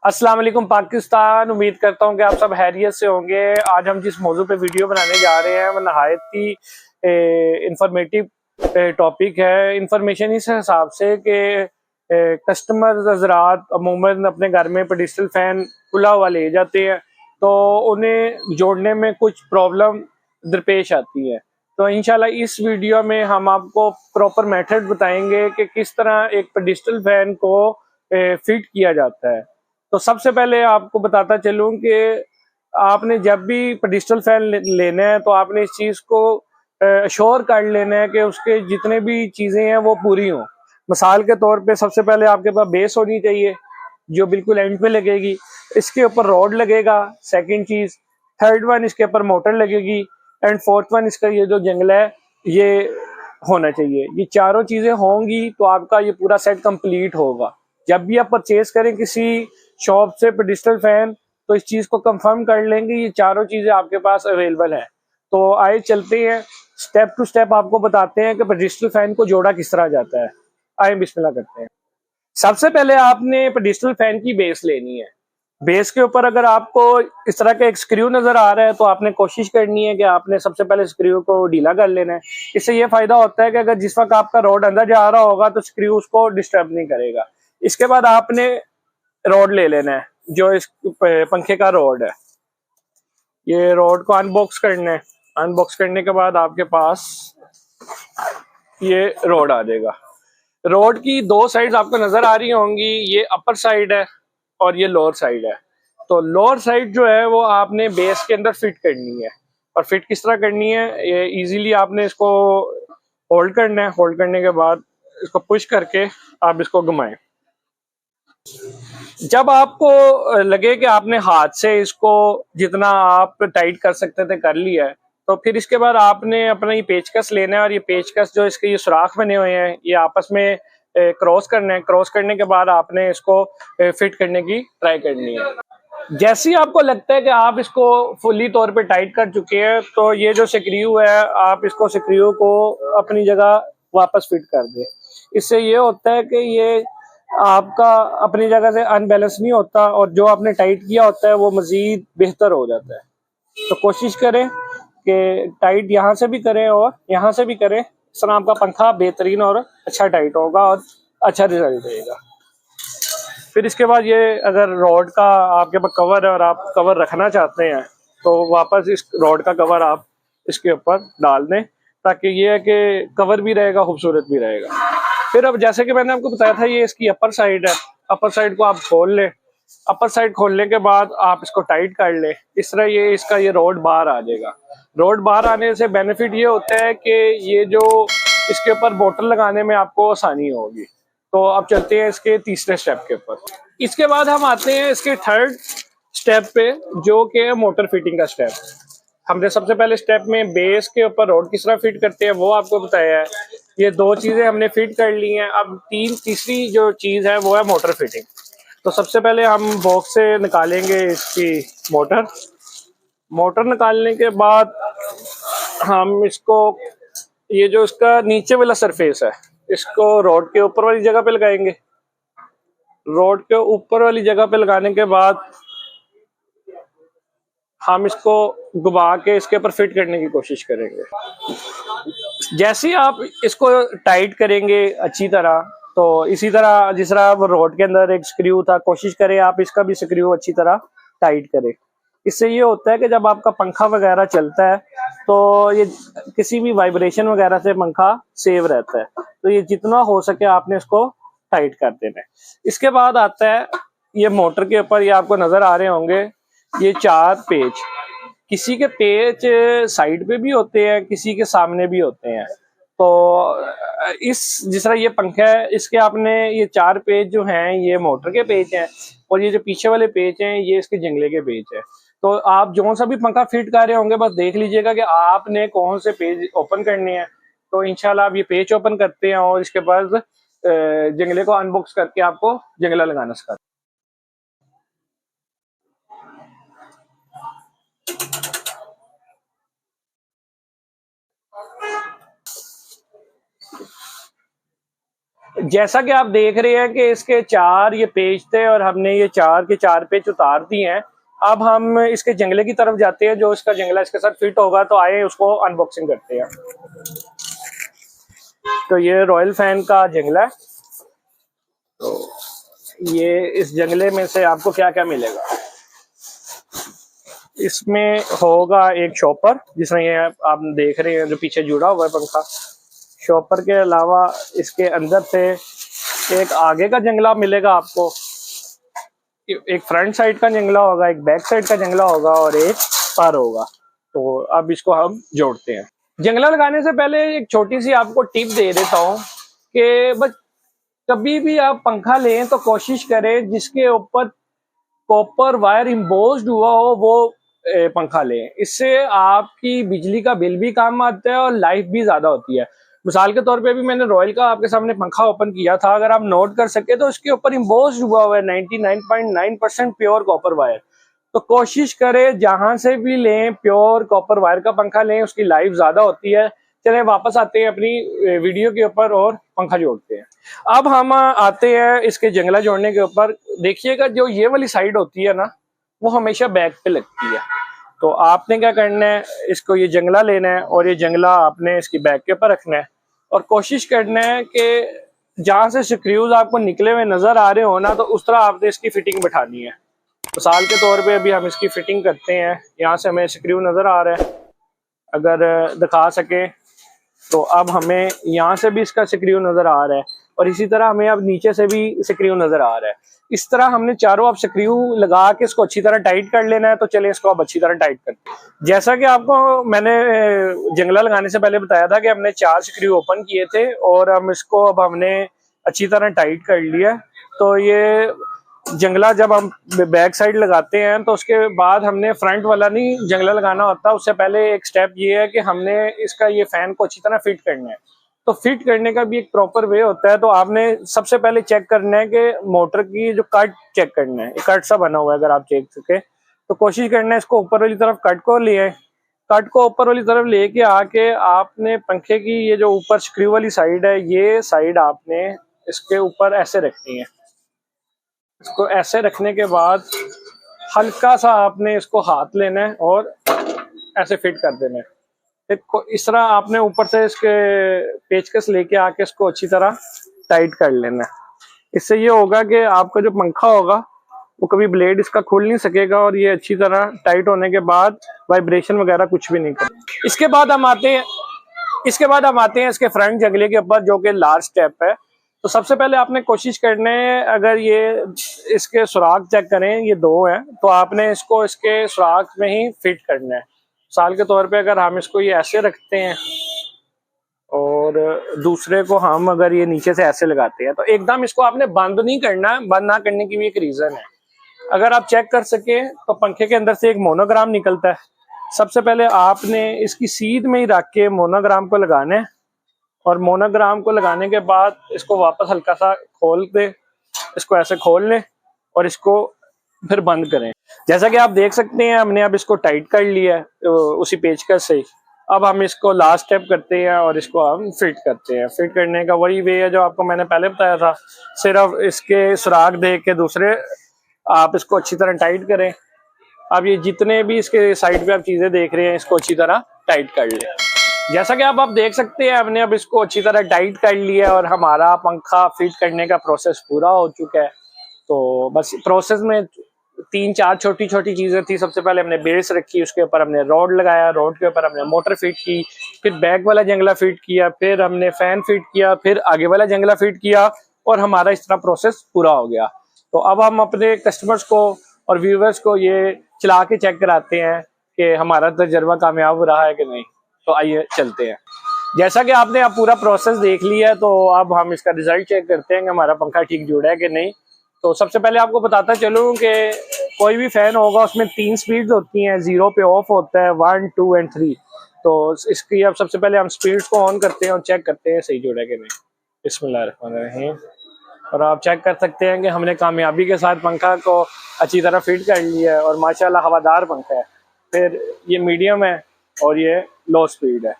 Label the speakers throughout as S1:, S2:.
S1: अस्सलाम वालेकुम पाकिस्तान। उम्मीद करता हूँ कि आप सब हैरियत से होंगे। आज हम जिस मौजू पे वीडियो बनाने जा रहे हैं वो नहायत ही इंफॉर्मेटिव टॉपिक है। इंफॉर्मेशन इस हिसाब से कि कस्टमर हज़रात अमूमन अपने घर में पेडिस्टल फैन खुला हुआ ले जाते हैं, तो उन्हें जोड़ने में कुछ प्रॉब्लम दरपेश आती है। तो इंशाल्लाह इस वीडियो में हम आपको प्रॉपर मेथड बताएंगे कि किस तरह एक पेडिस्टल फैन को फिट किया जाता है। तो सबसे पहले आपको बताता चलूं कि आपने जब भी पेडिस्टल फैन लेना है तो आपने इस चीज को अश्योर कर लेना है कि उसके जितने भी चीजें हैं वो पूरी हों। मिसाल के तौर पे सबसे पहले आपके पास बेस होनी चाहिए जो बिल्कुल एंड पे लगेगी, इसके ऊपर रॉड लगेगा, सेकंड चीज। थर्ड वन इसके ऊपर मोटर लगेगी एंड फोर्थ वन इसका ये जो जंगला है ये होना चाहिए। ये चारों चीजें होंगी तो आपका ये पूरा सेट कंप्लीट होगा। जब भी आप परचेज करें किसी शॉप से पेडिस्टल फैन तो इस चीज को कंफर्म कर लेंगे ये चारों चीजें आपके पास अवेलेबल है। तो आइए चलते हैं, स्टेप टू स्टेप आपको बताते हैं कि पेडिस्टल फैन को जोड़ा किस तरह जाता है। आइए बिस्मिल्लाह करते हैं। सबसे पहले आपने पेडिस्टल फैन की बेस लेनी है। बेस के ऊपर अगर आपको इस तरह का एक स्क्रू नजर आ रहा है तो आपने कोशिश करनी है कि आपने सबसे पहले स्क्रू को ढीला कर लेना है। इससे ये फायदा होता है कि अगर जिस वक्त आपका रॉड अंदर जा रहा होगा तो स्क्रू उसको डिस्टर्ब नहीं करेगा। इसके बाद आपने रॉड ले लेना है, जो इस पंखे का रॉड है। ये रॉड को अनबॉक्स करना है। अनबॉक्स करने के बाद आपके पास ये रॉड आ जाएगा। रोड की दो साइड आपको नजर आ रही होंगी, ये अपर साइड है और ये लोअर साइड है। तो लोअर साइड जो है वो आपने बेस के अंदर फिट करनी है। और फिट किस तरह करनी है, ये इजीली आपने इसको होल्ड करना है। होल्ड करने के बाद इसको पुश करके आप इसको घुमाएं। जब आपको लगे कि आपने हाथ से इसको जितना आप टाइट कर सकते थे कर लिया है, तो फिर इसके बाद आपने अपना ये पेचकस लेना है और ये पेचकस जो इसके ये सुराख बने हुए हैं ये आपस में क्रॉस करना है। क्रॉस करने के बाद आपने इसको फिट करने की ट्राई करनी है। जैसे ही आपको लगता है कि आप इसको फुल्ली तौर पे टाइट कर चुके हैं तो ये जो स्क्रू है आप इसको स्क्रू को अपनी जगह वापस फिट कर दें। इससे ये होता है कि ये आपका अपनी जगह से अनबैलेंस नहीं होता और जो आपने टाइट किया होता है वो मजीद बेहतर हो जाता है। तो कोशिश करें कि टाइट यहाँ से भी करें और यहाँ से भी करें। इस तरह आपका पंखा बेहतरीन और अच्छा टाइट होगा और अच्छा रिजल्ट देगा। फिर इसके बाद ये अगर रॉड का आपके पास कवर है और आप कवर रखना चाहते हैं तो वापस इस रॉड का कवर आप इसके ऊपर डाल दें, ताकि ये है कि कवर भी रहेगा, खूबसूरत भी रहेगा। फिर अब जैसे कि मैंने आपको बताया था ये इसकी अपर साइड है। अपर साइड को आप खोल लें। अपर साइड खोलने के बाद आप इसको टाइट कर लें। इस तरह ये इसका ये रोड बाहर आ जाएगा। रोड बाहर आने से बेनिफिट ये होता है कि ये जो इसके ऊपर मोटर लगाने में आपको आसानी होगी। तो अब चलते हैं इसके तीसरे स्टेप के ऊपर। इसके बाद हम आते हैं इसके थर्ड स्टेप पे, जो कि है मोटर फिटिंग का स्टेप। हमने सबसे पहले स्टेप में बेस के ऊपर रोड किस तरह फिट करते हैं वो आपको बताया है। ये दो चीजें हमने फिट कर ली हैं। अब तीसरी जो चीज है वो है मोटर फिटिंग। तो सबसे पहले हम बॉक्स से निकालेंगे इसकी मोटर। मोटर निकालने के बाद हम इसको ये जो इसका नीचे वाला सरफेस है इसको रोड के ऊपर वाली जगह पे लगाएंगे। रोड के ऊपर वाली जगह पे लगाने के बाद हम इसको घुमा के इसके ऊपर फिट करने की कोशिश करेंगे। जैसे ही आप इसको टाइट करेंगे अच्छी तरह, तो इसी तरह जिस तरह वो रोड के अंदर एक स्क्रू था, कोशिश करें आप इसका भी स्क्रू अच्छी तरह टाइट करें। इससे ये होता है कि जब आपका पंखा वगैरह चलता है तो ये किसी भी वाइब्रेशन वगैरह से पंखा सेव रहता है। तो ये जितना हो सके आपने इसको टाइट कर देना है। इसके बाद आता है ये मोटर के ऊपर, ये आपको नजर आ रहे होंगे ये चार पेच। किसी के पेच साइड पे भी होते हैं, किसी के सामने भी होते हैं। तो इस जिस तरह ये पंखा है इसके आपने ये चार पेच जो हैं ये मोटर के पेच हैं और ये जो पीछे वाले पेच हैं ये इसके जंगले के पेच है। तो आप जो सा भी पंखा फिट कर रहे होंगे बस देख लीजिएगा कि आपने कौन से पेज ओपन करने हैं। तो इंशाल्लाह आप ये पेच ओपन करते हैं और इसके बाद जंगले को अनबॉक्स करके आपको जंगला लगाना सिखाते हैं। जैसा कि आप देख रहे हैं कि इसके 4 ये पेज थे और हमने ये 4 के 4 पेज उतार दिए हैं। अब हम इसके जंगले की तरफ जाते हैं, जो इसका जंगला इसके साथ फिट होगा। तो आए उसको अनबॉक्सिंग करते हैं। तो ये रॉयल फैन का जंगला है। तो ये इस जंगले में से आपको क्या क्या मिलेगा, इसमें होगा एक शॉपर, जिसमें ये आप देख रहे हैं जो पीछे जुड़ा हुआ है पंखा। शॉपर के अलावा इसके अंदर से एक आगे का जंगला मिलेगा आपको, एक फ्रंट साइड का जंगला होगा, एक बैक साइड का जंगला होगा और एक पर होगा। तो अब इसको हम जोड़ते हैं। जंगला लगाने से पहले एक छोटी सी आपको टिप दे देता हूँ कि बस कभी भी आप पंखा लें तो कोशिश करें जिसके ऊपर कॉपर वायर इम्बोज्ड हुआ हो वो पंखा लें। इससे आपकी बिजली का बिल भी कम आता है और लाइफ भी ज्यादा होती है। मिसाल के तौर पे भी मैंने रॉयल का आपके सामने पंखा ओपन किया था, अगर आप नोट कर सके तो उसके ऊपर इम्बोज्ड हुआ है 99.9% प्योर कॉपर वायर। तो कोशिश करें जहां से भी लें प्योर कॉपर वायर का पंखा लें, उसकी लाइफ ज्यादा होती है। चले वापस आते हैं अपनी वीडियो के ऊपर और पंखा जोड़ते हैं। अब हम आते हैं इसके जंगला जोड़ने के ऊपर। देखिएगा जो ये वाली साइड होती है ना, वो हमेशा बैक पे लगती है। तो आपने क्या करना है, इसको ये जंगला लेना है और ये जंगला आपने इसकी बैक के ऊपर रखना है और कोशिश करना है कि जहां से स्क्रूज आपको निकले हुए नजर आ रहे हो ना, तो उस तरह आपने इसकी फिटिंग बैठानी है। मिसाल के तौर पे अभी हम इसकी फिटिंग करते हैं। यहाँ से हमें स्क्रू नजर आ रहा है, अगर दिखा सके तो अब हमें यहाँ से भी इसका स्क्रू नजर आ रहा है और इसी तरह हमें अब नीचे से भी स्क्रू नजर आ रहा है। इस तरह हमने चारों अब स्क्रू लगा के इसको अच्छी तरह टाइट कर लेना है। तो चले इसको अब अच्छी तरह टाइट करते हैं। जैसा कि आपको मैंने जंगला लगाने से पहले बताया था कि हमने 4 स्क्रू ओपन किए थे और हम इसको अब हमने अच्छी तरह टाइट कर लिया। तो ये जंगला जब हम बैक साइड लगाते हैं तो उसके बाद हमने फ्रंट वाला नहीं जंगला लगाना होता। उससे पहले एक स्टेप ये है कि हमने इसका ये फैन को अच्छी तरह फिट करना है। तो फिट करने का भी एक प्रॉपर वे होता है। तो आपने सबसे पहले चेक करना है कि मोटर की जो कट चेक करना है, कट सा बना हुआ है अगर आप चेक सके तो कोशिश करना है इसको ऊपर वाली तरफ कट को ले आए। कट को ऊपर वाली तरफ लेके आके आपने पंखे की ये जो ऊपर स्क्रू वाली साइड है, ये साइड आपने इसके ऊपर ऐसे रखनी है। इसको ऐसे रखने के बाद हल्का सा आपने इसको हाथ लेना है और ऐसे फिट कर देना है। इस तरह आपने ऊपर से इसके पेचकस लेके आके इसको अच्छी तरह टाइट कर लेना है। इससे ये होगा कि आपका जो पंखा होगा वो कभी ब्लेड इसका खुल नहीं सकेगा और ये अच्छी तरह टाइट होने के बाद वाइब्रेशन वगैरह कुछ भी नहीं करेगा। इसके बाद हम आते हैं इसके फ्रंट जंगले के ऊपर, जो कि लास्ट स्टेप है। तो सबसे पहले आपने कोशिश करना है, अगर ये इसके सुराख चेक करें, ये 2 हैं, तो आपने इसको इसके सुराख में ही फिट करना है। साल के तौर पे अगर हम इसको ये ऐसे रखते हैं और दूसरे को हम अगर ये नीचे से ऐसे लगाते हैं तो एकदम इसको आपने बंद नहीं करना। बंद ना करने की भी एक रीजन है। अगर आप चेक कर सके तो पंखे के अंदर से एक मोनोग्राम निकलता है। सबसे पहले आपने इसकी सीध में ही रख के मोनोग्राम को लगाना है और मोनोग्राम को लगाने के बाद इसको वापस हल्का सा खोल दे, इसको ऐसे खोल लें और इसको फिर बंद करें। जैसा कि आप देख सकते हैं हमने अब इसको टाइट कर लिया है उसी पेचकस से। अब हम इसको लास्ट स्टेप करते हैं और इसको हम फिट करते हैं। फिट करने का वही वे है जो आपको मैंने पहले बताया था, सिर्फ इसके सुराख दे के दूसरे आप इसको अच्छी तरह टाइट करें। अब ये जितने भी इसके साइड पे आप चीजें देख रहे हैं इसको अच्छी तरह टाइट कर लें। जैसा कि आप देख सकते हैं हमने अब इसको अच्छी तरह टाइट कर लिया और हमारा पंखा फिट करने का प्रोसेस पूरा हो चुका है। तो बस प्रोसेस में 3-4 छोटी छोटी चीजें थी। सबसे पहले हमने बेस रखी, उसके ऊपर हमने रॉड लगाया, रॉड के ऊपर हमने मोटर फिट की, फिर बैक वाला जंगला फिट किया, फिर हमने फैन फिट किया, फिर आगे वाला जंगला फिट किया और हमारा इस तरह प्रोसेस पूरा हो गया। तो अब हम अपने कस्टमर्स को और व्यूवर्स को ये चला के चेक कराते हैं कि हमारा तजर्बा कामयाब रहा है कि नहीं। तो आइए चलते हैं। जैसा कि आपने अब पूरा प्रोसेस देख लिया है, तो अब हम इसका रिजल्ट चेक करते हैं कि हमारा पंखा ठीक जुड़ा है कि नहीं। तो सबसे पहले आपको बताता चलूं कि कोई भी फैन होगा उसमें 3 स्पीड्स होती हैं। 0 पे ऑफ होता है, 1, 2 एंड 3। तो इसकी अब सबसे पहले हम स्पीड्स को ऑन करते हैं और चेक करते हैं सही जुड़ा है कि नहीं। बिस्मिल्लाहिर्रहमानिर्रहीम। और आप चेक कर सकते हैं कि हमने कामयाबी के साथ पंखा को अच्छी तरह फिट कर लिया है और माशाल्लाह हवादार पंखा है। फिर ये मीडियम है और ये लो स्पीड है।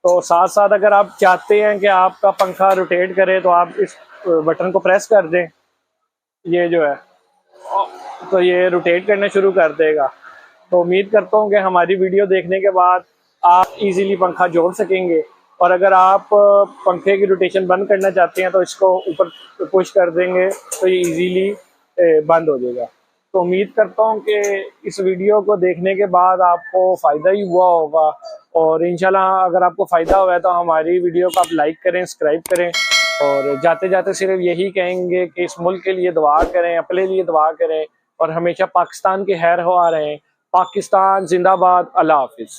S1: तो साथ साथ अगर आप चाहते हैं कि आपका पंखा रोटेट करे तो आप इस बटन को प्रेस कर दें, ये जो है तो ये रोटेट करना शुरू कर देगा। तो उम्मीद करता हूँ कि हमारी वीडियो देखने के बाद आप इजीली पंखा जोड़ सकेंगे। और अगर आप पंखे की रोटेशन बंद करना चाहते हैं तो इसको ऊपर पुश कर देंगे तो ये इजीली बंद हो जाएगा। तो उम्मीद करता हूँ कि इस वीडियो को देखने के बाद आपको फ़ायदा ही हुआ होगा। और इंशाल्लाह अगर आपको फ़ायदा हुआ है तो हमारी वीडियो को आप लाइक करें, सब्सक्राइब करें। और जाते जाते सिर्फ यही कहेंगे कि इस मुल्क के लिए दुआ करें, अपने लिए दुआ करें और हमेशा पाकिस्तान के खैर ख्वाह रहें। पाकिस्तान जिंदाबाद। अल्लाह हाफिज़।